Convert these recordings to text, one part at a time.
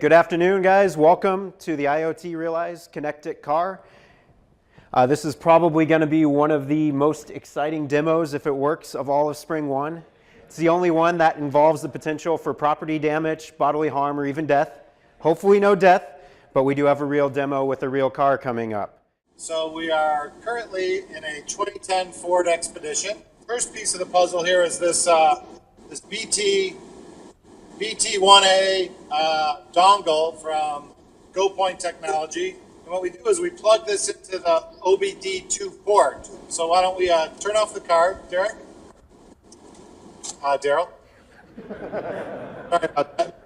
Good afternoon, guys. Welcome to the IoT Realize Connected Car. This is probably going to be one of the most exciting demos, if it works, of all of Spring 1. It's the only one that involves the potential for property damage, bodily harm, or even death. Hopefully no death, but we do have a real demo with a real car coming up. So we are currently in a 2010 Ford Expedition. First piece of the puzzle here is this BT1A dongle from GoPoint Technology. And what we do is we plug this into the OBD2 port. So why don't we turn off the car, Derek? Daryl? Sorry about that.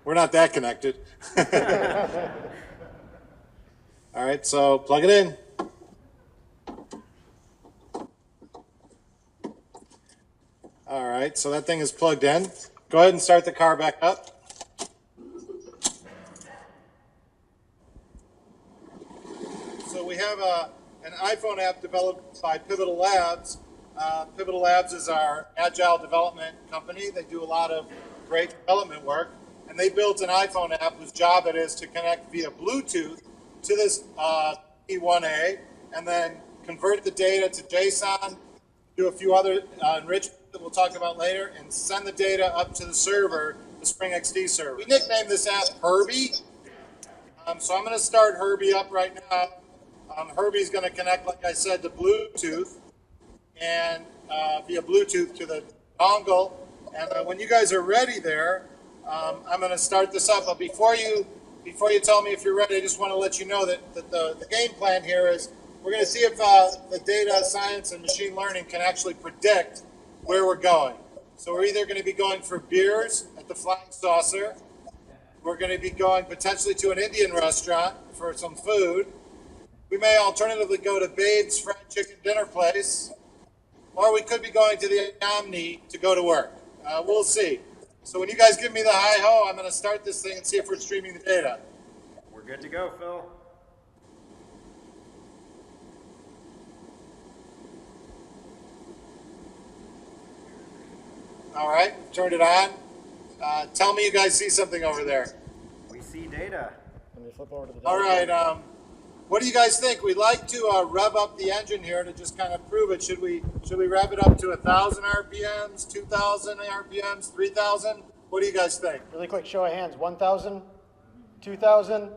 We're not that connected. All right, so plug it in. All right, so that thing is plugged in. Go ahead and start the car back up. So we have an iPhone app developed by Pivotal Labs. Pivotal Labs is our agile development company. They do a lot of great development work. And they built an iPhone app whose job it is to connect via Bluetooth to this E1A and then convert the data to JSON, do a few other enrichments that we'll talk about later, and send the data up to the server, the Spring XD server. We nicknamed this app Herbie. So I'm going to start Herbie up right now. Herbie's going to connect, like I said, to Bluetooth and via Bluetooth to the dongle. And when you guys are ready there, I'm going to start this up. But before you tell me if you're ready, I just want to let you know that the game plan here is we're going to see if the data science and machine learning can actually predict where we're going. So we're either going to be going for beers at the Flying Saucer. We're going to be going potentially to an Indian restaurant for some food. We may alternatively go to Babe's Fried Chicken Dinner Place, or we could be going to the Omni to go to work. We'll see. So when you guys give me the hi-ho, I'm going to start this thing and see if we're streaming the data. We're good to go, Phil. All right, turned it on. Tell me you guys see something over there. We see data. Let me flip over to the All right, what do you guys think? We'd like to rev up the engine here to just kind of prove it. Should we rev it up to 1,000 RPMs, 2,000 RPMs, 3,000? What do you guys think? Really quick show of hands. 1,000? 2,000?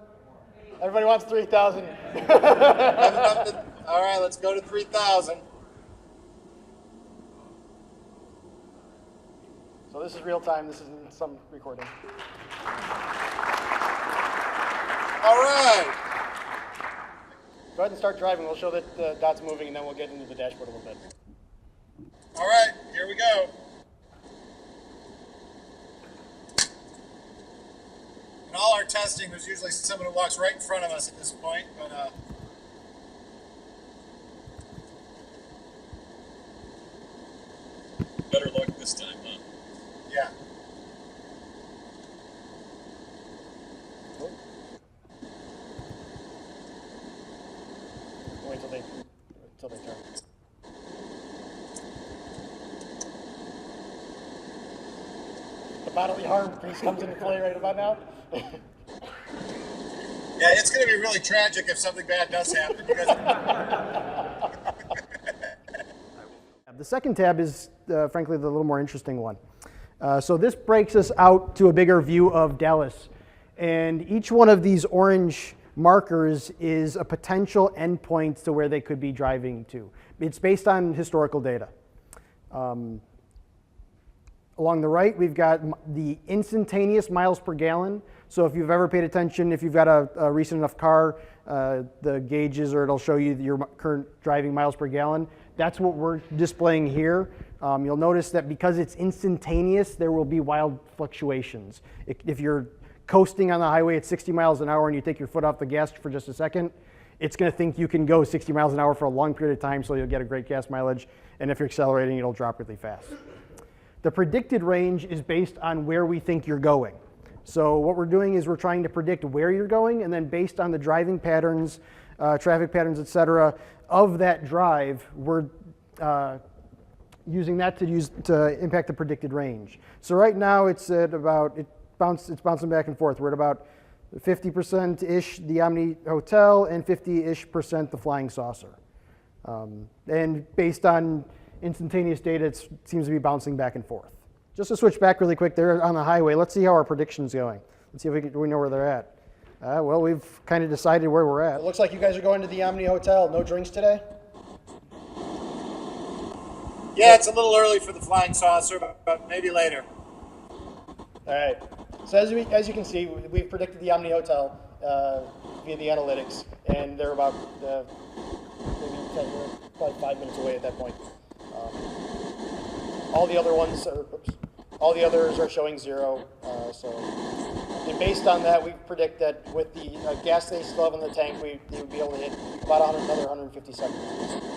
Everybody wants 3,000. All right, let's go to 3,000. So this is real time. This isn't some recording. All right. Go ahead and start driving. We'll show that the dot's moving, and then we'll get into the dashboard a little bit. All right, here we go. In all our testing, there's usually someone who walks right in front of us at this point, but better luck this time, huh? yeah. Wait till they turn. The bodily harm piece comes into play right about now. Yeah, it's going to be really tragic if something bad does happen. You guys... The second tab is, frankly, the little more interesting one. So this breaks us out to a bigger view of Dallas. And each one of these orange markers is a potential endpoint to where they could be driving to. It's based on historical data. Along the right, we've got the instantaneous miles per gallon. So if you've ever paid attention, if you've got a recent enough car, the gauges, or it'll show you your current driving miles per gallon. That's what we're displaying here. You'll notice that because it's instantaneous, there will be wild fluctuations. If you're coasting on the highway at 60 miles an hour and you take your foot off the gas for just a second, it's going to think you can go 60 miles an hour for a long period of time, so you'll get a great gas mileage. And if you're accelerating, it'll drop really fast. The predicted range is based on where we think you're going. So what we're doing is we're trying to predict where you're going, and then based on the driving patterns, traffic patterns, et cetera, of that drive, we're using that to impact the predicted range. So right now it's at about, it's bouncing back and forth. We're at about 50%-ish the Omni Hotel and 50-ish% the Flying Saucer. And based on instantaneous data, it seems to be bouncing back and forth. Just to switch back really quick, they're on the highway. Let's see how our prediction's going. Let's see if we know where they're at. Well, we've kind of decided where we're at. It looks like you guys are going to the Omni Hotel. No drinks today? Yeah, it's a little early for the Flying Saucer, but maybe later. All right. So as you can see, we've predicted the Omni Hotel via the analytics, and they're about maybe 10, probably 5 minutes away at that point. All the others are showing 0. And based on that, we predict that with the gas they still have in the tank, they would be able to hit about another 150 seconds.